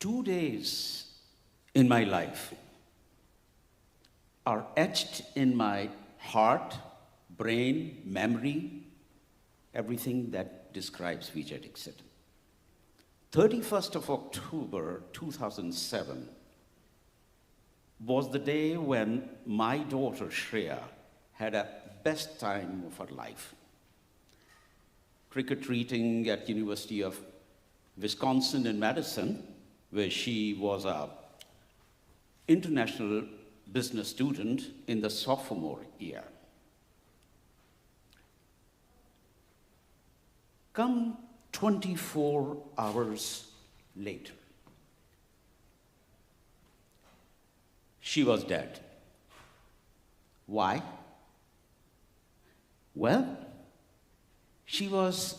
2 days in my life are etched in my heart, brain, memory, everything that describes Vijay Dixit. 31st of October 2007 was the day when my daughter Shreya had a best time of her life. Trick-or-treating at University of Wisconsin in Madison, where she was an international business student in the sophomore year. Come 24 hours later, she was dead. Why? Well,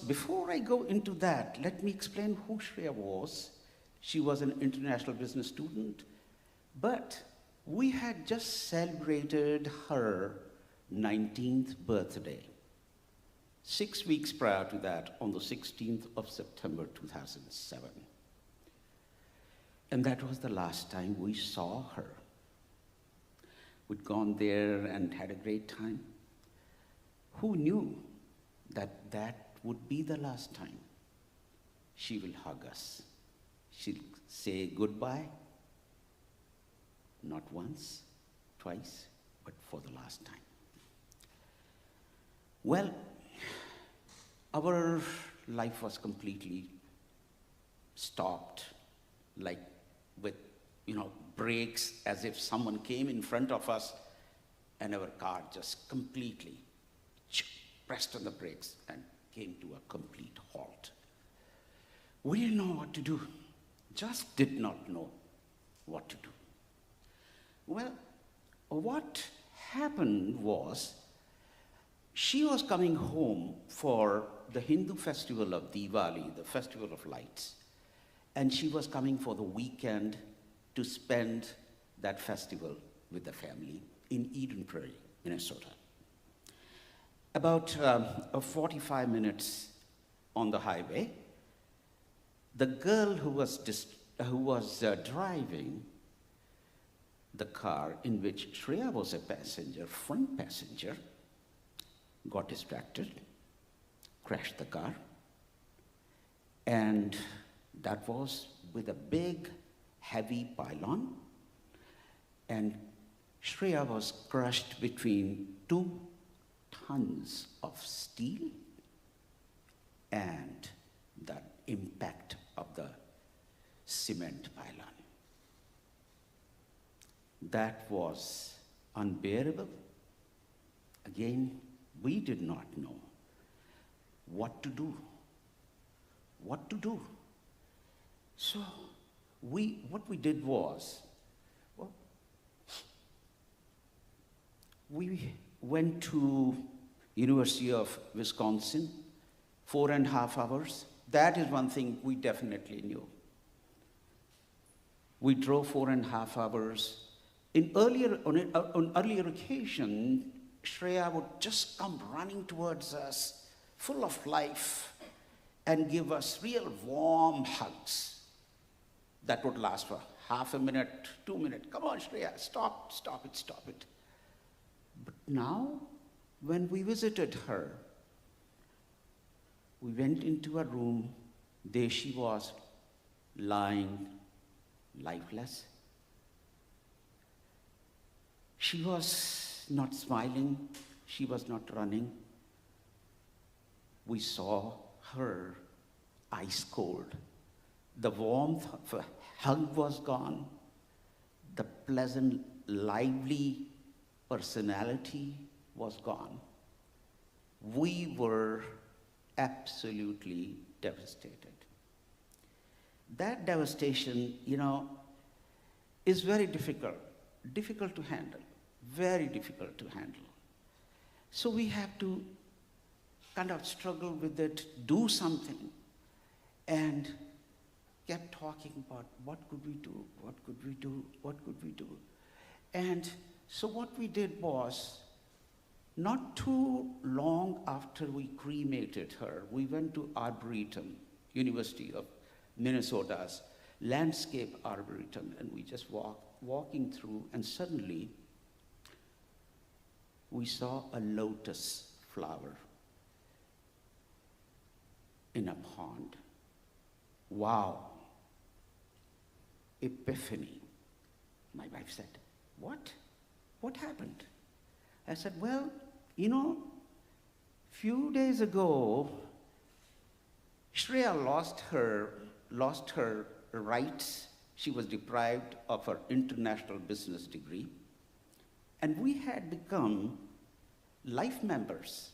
before I go into that, let me explain who Shreya was. She was an international business student, but we had just celebrated her 19th birthday. 6 weeks prior to that, on the 16th of September 2007. And that was the last time we saw her. We'd gone there and had a great time. Who knew that that would be the last time she will hug us? She'll say goodbye, not once, twice, but for the last time. Well, our life was completely stopped, like with, brakes, as if someone came in front of us and our car just completely pressed on the brakes and came to a complete halt. We didn't know what to do, just did not know what to do. Well, what happened was, she was coming home for the Hindu festival of Diwali, the festival of lights, and she was coming for the weekend to spend that festival with the family in Eden Prairie, Minnesota. About 45 minutes on the highway, the girl who was driving the car in which Shreya was a passenger, front passenger, got distracted, crashed the car, and that was with a big, heavy pylon, and Shreya was crushed between 2 tons of steel and the impact of the cement pylon. That was unbearable. Again, we did not know what to do. So what we did was, we went to University of Wisconsin, 4.5 hours. That is one thing we definitely knew. We drove 4.5 hours. On earlier occasion, Shreya would just come running towards us, full of life, and give us real warm hugs that would last for half a minute, 2 minutes. Come on, Shreya, stop it. But now, when we visited her, we went into a room. There she was, lying lifeless. She was not smiling. She was not running. We saw her ice cold. The warmth of a hug was gone. The pleasant, lively personality was gone. We were absolutely devastated. That devastation, is very difficult to handle, very difficult to handle. So we have to kind of struggle with it, do something, and kept talking about what could we do. And so what we did was, not too long after we cremated her, we went to Arboretum, University of Minnesota's landscape arboretum, and we just walking through, and suddenly we saw a lotus flower in a pond. Wow. Epiphany. My wife said, "What? What happened?" I said, "Well, few days ago, Shreya lost her rights. She was deprived of her international business degree. And we had become life members.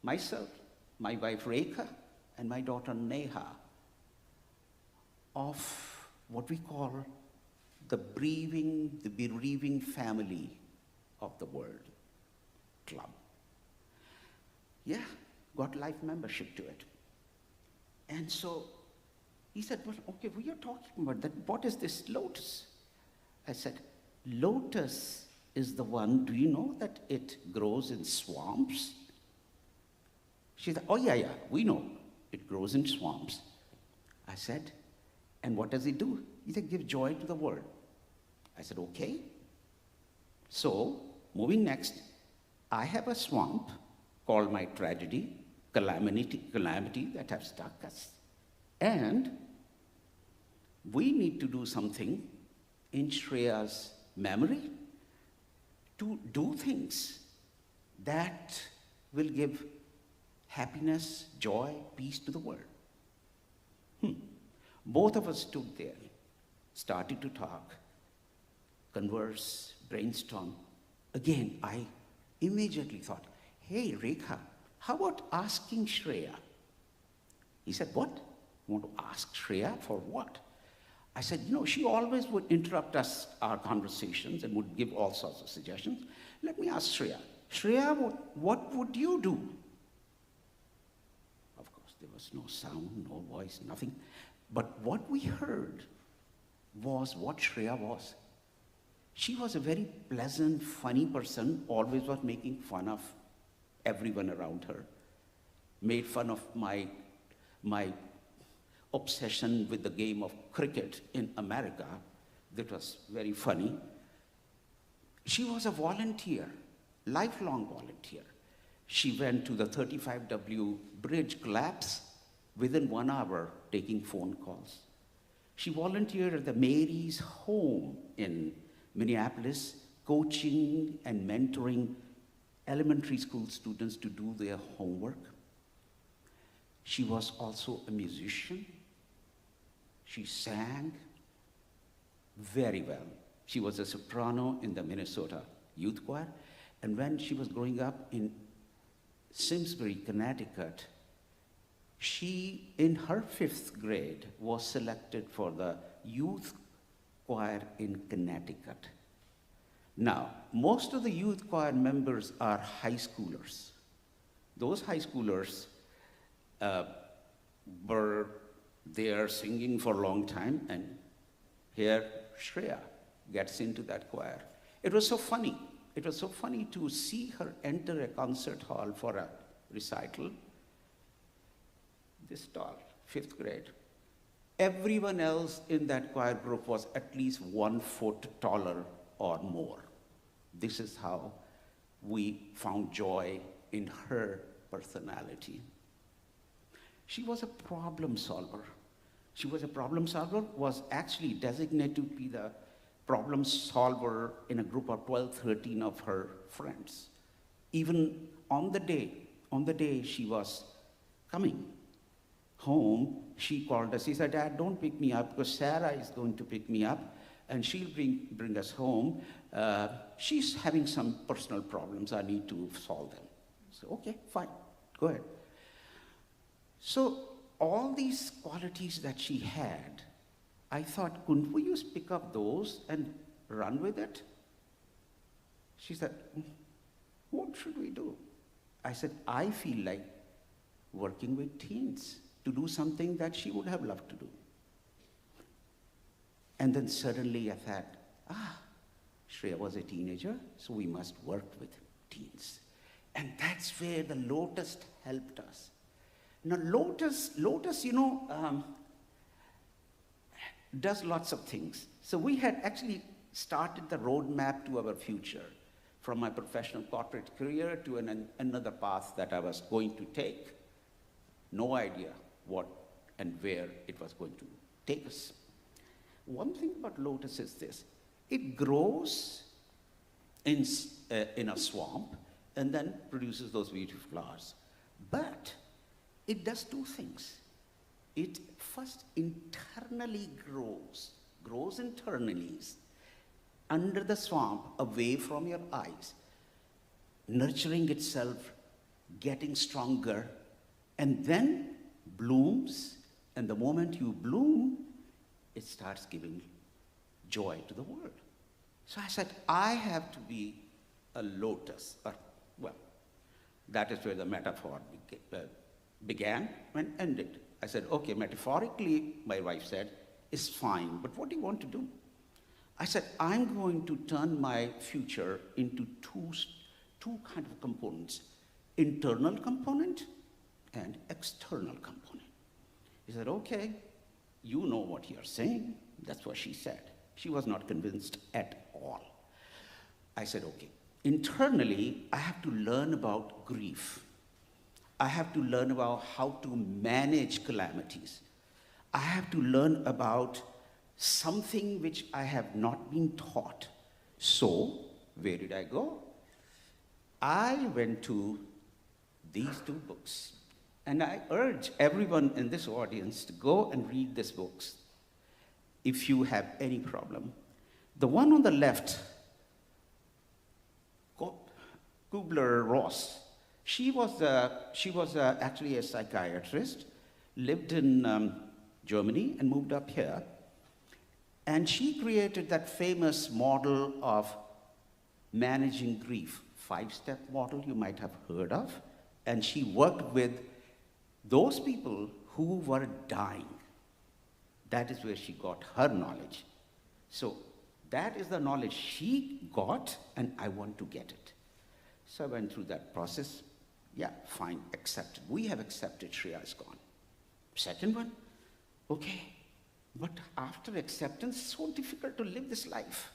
Myself, my wife Rekha, and my daughter Neha, of what we call the bereaving family of the world club. Yeah, got life membership to it. And so he said, "Well, okay, we are talking about that. What is this lotus?" I said, "Lotus is the one, do you know that it grows in swamps?" She said, "Oh, yeah, we know. It grows in swamps." I said, "And what does it do?" He said, "Give joy to the world." I said, "Okay." So, moving next, I have a swamp called my tragedy, calamity that have stuck us. And we need to do something in Shreya's memory to do things that will give happiness, joy, peace to the world. Both of us stood there, started to talk, converse, brainstorm. Again, I immediately thought, "Hey, Rekha, how about asking Shreya?" He said, "What? You want to ask Shreya for what?" I said, "She always would interrupt our conversations and would give all sorts of suggestions. Let me ask Shreya. Shreya, what would you do?" Of course, there was no sound, no voice, nothing. But what we heard was what Shreya was. She was a very pleasant, funny person, always was making fun of everyone around her, made fun of my obsession with the game of cricket in America. That was very funny. She was a volunteer, lifelong volunteer. She went to the 35W bridge collapse within 1 hour, taking phone calls. She volunteered at the Mary's home in Minneapolis, coaching and mentoring elementary school students to do their homework. She was also a musician. She sang very well. She was a soprano in the Minnesota Youth Choir. And when she was growing up in Simsbury, Connecticut, she, in her 5th grade, was selected for the youth choir in Connecticut. Now, most of the youth choir members are high schoolers. Those high schoolers were there singing for a long time, and here Shreya gets into that choir. It was so funny. It was so funny to see her enter a concert hall for a recital. This tall, 5th grade. Everyone else in that choir group was at least 1 foot taller or more. This is how we found joy in her personality. She was a problem solver. Was actually designated to be the problem solver in a group of 12, 13 of her friends. Even on the day she was coming home, she called us. She said, "Dad, don't pick me up because Sarah is going to pick me up and she'll bring us home. She's having some personal problems. I need to solve them." So, okay, fine, go ahead. So all these qualities that she had, I thought, couldn't we just pick up those and run with it? She said, "What should we do?" I said, "I feel like working with teens to do something that she would have loved to do." And then suddenly I thought, Shreya was a teenager, so we must work with teens. And that's where the Lotus helped us. Now, Lotus, does lots of things. So we had actually started the roadmap to our future, from my professional corporate career to another path that I was going to take. No idea what and where it was going to take us. One thing about Lotus is this: it grows in a swamp and then produces those beautiful flowers. But it does two things. It first internally grows internally, under the swamp, away from your eyes, nurturing itself, getting stronger, and then blooms, and the moment you bloom, it starts giving joy to the world. So I said, I have to be a lotus, well, that is where the metaphor began and ended. I said, okay, metaphorically, my wife said, is fine, but what do you want to do? I said, I'm going to turn my future into two kind of components: internal component and external component. He said, okay, you know what you're saying. That's what she said. She was not convinced at all. I said, okay, internally, I have to learn about grief. I have to learn about how to manage calamities. I have to learn about something which I have not been taught. So, where did I go? I went to these two books. And I urge everyone in this audience to go and read these books if you have any problem. The one on the left, Kubler-Ross, she was actually a psychiatrist, lived in Germany and moved up here. And she created that famous model of managing grief, 5-step model you might have heard of. And she worked with those people who were dying. That is where she got her knowledge. So that is the knowledge she got, and I want to get it. So I went through that process. Yeah, fine, accepted. We have accepted Shriya is gone. Second one, okay, but after acceptance, it's so difficult to live this life.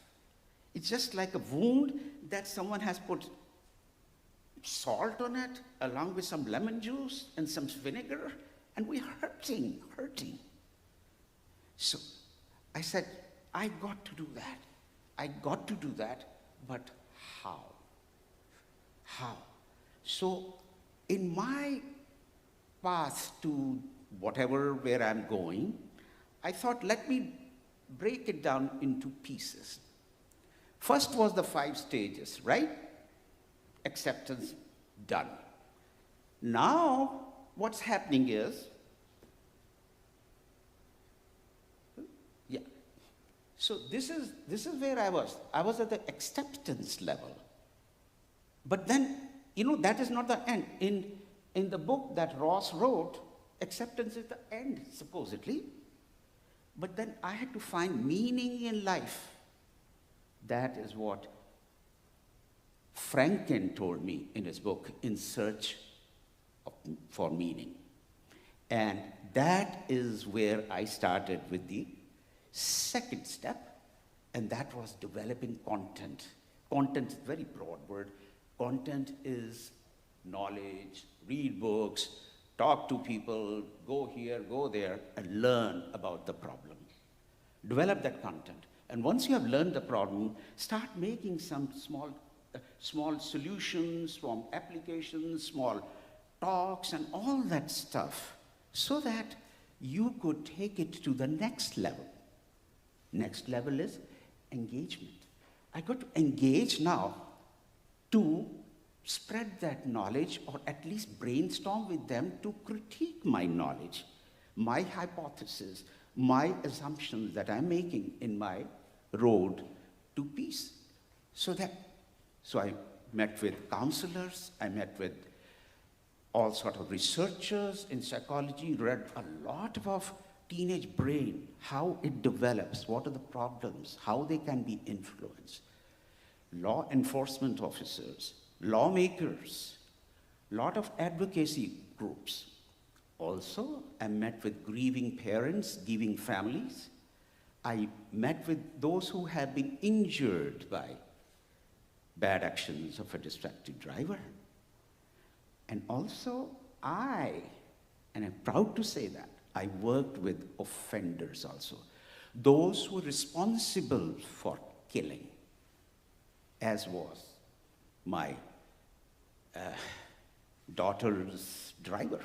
It's just like a wound that someone has put salt on it, along with some lemon juice and some vinegar, and we're hurting. So I said, I got to do that, but how? How? So in my path to where I'm going, I thought, let me break it down into pieces. First was the 5 stages, right? Acceptance, done. Now, what's happening is, so this is where I was. I was at the acceptance level. But then, that is not the end. In the book that Ross wrote, acceptance is the end, supposedly. But then I had to find meaning in life. That is what Franken told me in his book, In Search for Meaning. And that is where I started with the second step, and that was developing content. Content is a very broad word. Content is knowledge, read books, talk to people, go here, go there, and learn about the problem. Develop that content. And once you have learned the problem, start making some small solutions, small applications, small talks, and all that stuff, so that you could take it to the next level. Next level is engagement. I got to engage now to spread that knowledge, or at least brainstorm with them to critique my knowledge, my hypothesis, my assumptions that I'm making in my road to peace. So I met with counselors, I met with all sort of researchers in psychology, read a lot of teenage brain, how it develops, what are the problems, how they can be influenced. Law enforcement officers, lawmakers, lot of advocacy groups. Also, I met with grieving parents, grieving families, I met with those who have been injured by bad actions of a distracted driver. And also, and I'm proud to say that, I worked with offenders also. Those who were responsible for killing, as was my daughter's driver.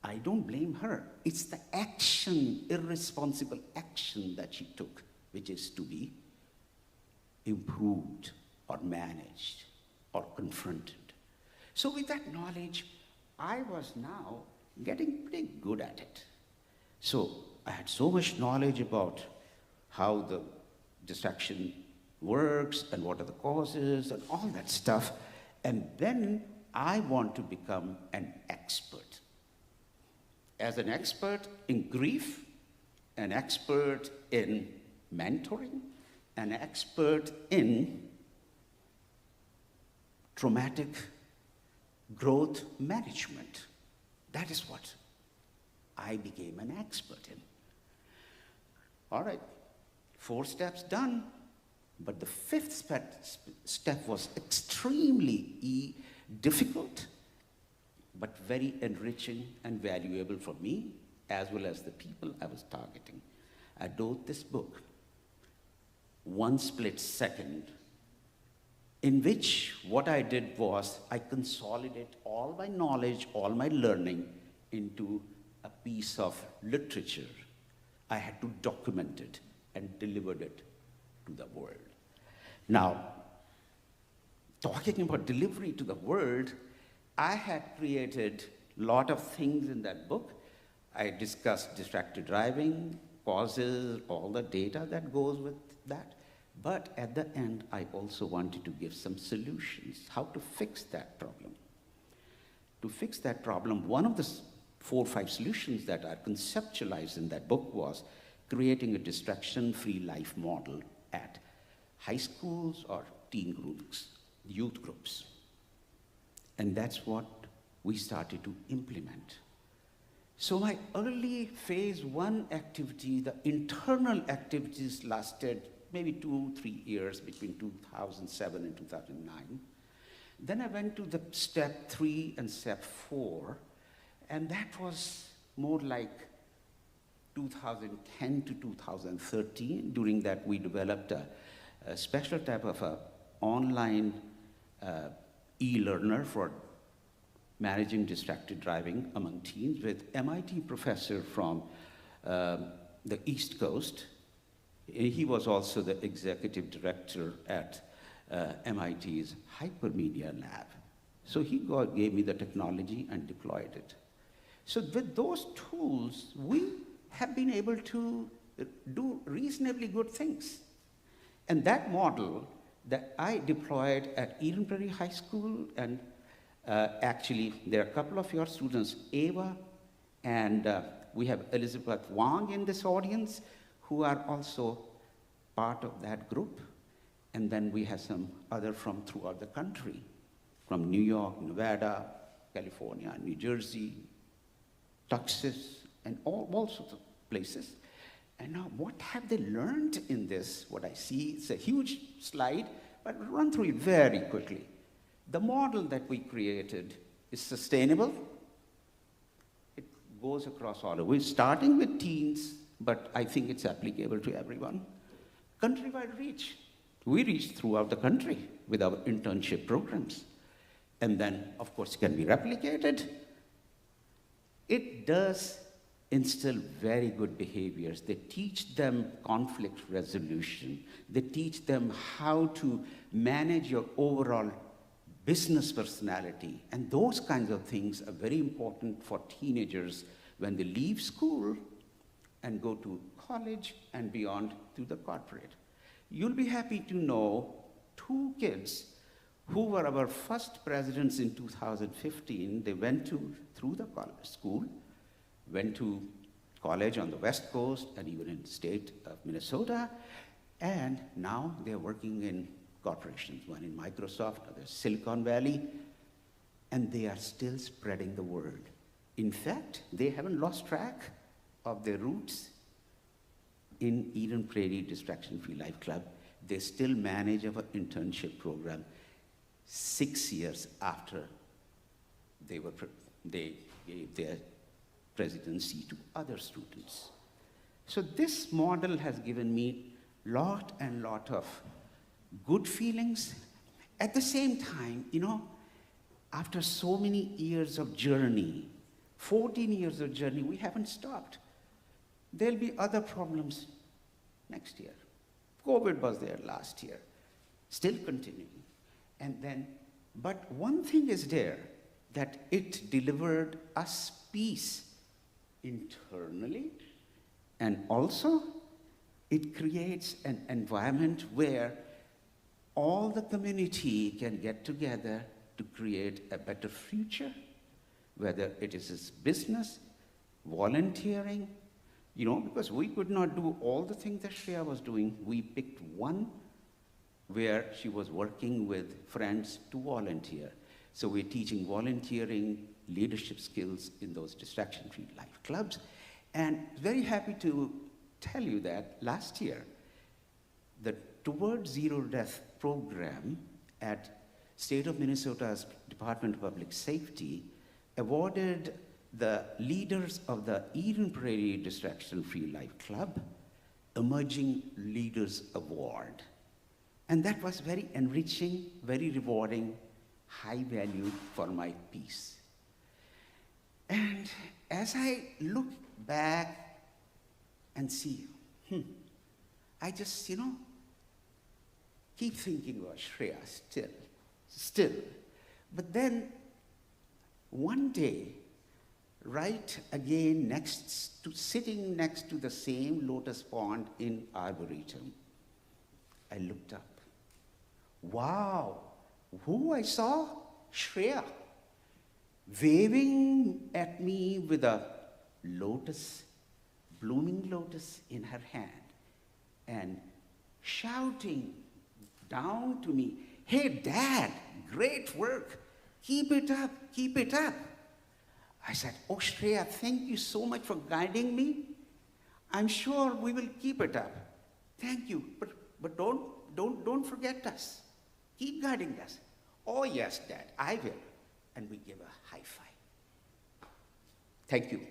I don't blame her. It's the action, irresponsible action that she took, which is to be improved or managed or confronted. So with that knowledge, I was now getting pretty good at it. So I had so much knowledge about how the distraction works and what are the causes and all that stuff. And then I want to become an expert. As an expert in grief, an expert in mentoring, an expert in traumatic growth management. That is what I became an expert in. All right, 4 steps done, but the 5th step was extremely difficult, but very enriching and valuable for me, as well as the people I was targeting. I wrote this book, 1 split second, in which what I did was I consolidated all my knowledge, all my learning into a piece of literature. I had to document it and delivered it to the world. Now, talking about delivery to the world, I had created a lot of things in that book. I discussed distracted driving, causes, all the data that goes with that. But at the end, I also wanted to give some solutions, how to fix that problem. To fix that problem, one of the 4 or 5 solutions that are conceptualized in that book was creating a distraction-free life model at high schools or teen groups, youth groups. And that's what we started to implement. So my early phase 1 activity, the internal activities lasted maybe 2-3 years between 2007 and 2009. Then I went to the step 3 and step 4, and that was more like 2010 to 2013. During that, we developed a special type of a online e-learner for managing distracted driving among teens with MIT professor from the East Coast. He was also the executive director at MIT's Hypermedia Lab. So he gave me the technology and deployed it. So with those tools, we have been able to do reasonably good things. And that model that I deployed at Eden Prairie High School, and actually there are a couple of your students, Ava, and we have Elizabeth Wang in this audience, who are also part of that group. And then we have some other from throughout the country, from New York, Nevada, California, New Jersey, Texas, and all sorts of places. And now what have they learned in this? What I see, it's a huge slide, but I'll run through it very quickly. The model that we created is sustainable. It goes across all of it. We're starting with teens, but I think it's applicable to everyone. Countrywide reach. We reach throughout the country with our internship programs. And then, of course, it can be replicated. It does instill very good behaviors. They teach them conflict resolution. They teach them how to manage your overall business personality. And those kinds of things are very important for teenagers when they leave school and go to college and beyond to the corporate. You'll be happy to know 2 kids who were our first presidents in 2015. They went through the school, went to college on the West Coast and even in the state of Minnesota, and now they're working in corporations, one in Microsoft, other Silicon Valley, and they are still spreading the word. In fact, they haven't lost track of their roots in Eden Prairie Distraction-Free Life Club, they still manage our internship program 6 years after they gave their presidency to other students. So this model has given me lot of good feelings. At the same time, after so many years of journey, 14 years of journey, we haven't stopped. There'll be other problems next year. COVID was there last year, still continuing. But one thing is there, that it delivered us peace internally, and also it creates an environment where all the community can get together to create a better future, whether it is business, volunteering, because we could not do all the things that Shreya was doing. We picked one where she was working with friends to volunteer. So we're teaching volunteering, leadership skills in those distraction-free life clubs. And very happy to tell you that last year, the Towards Zero Death program at State of Minnesota's Department of Public Safety awarded the leaders of the Eden Prairie Distraction-Free Life Club Emerging Leaders Award. And that was very enriching, very rewarding, high value for my peace. And as I look back and see, I just, keep thinking about Shreya still. But then one day, right again sitting next to the same lotus pond in Arboretum, I looked up. Wow, who I saw? Shreya, waving at me with a lotus, blooming lotus in her hand, and shouting down to me, "Hey, Dad, great work. Keep it up, keep it up." I said, "Oh, Shreya, thank you so much for guiding me. I'm sure we will keep it up. Thank you, but don't forget us. Keep guiding us." "Oh, yes, Dad, I will." And we give a high five. Thank you.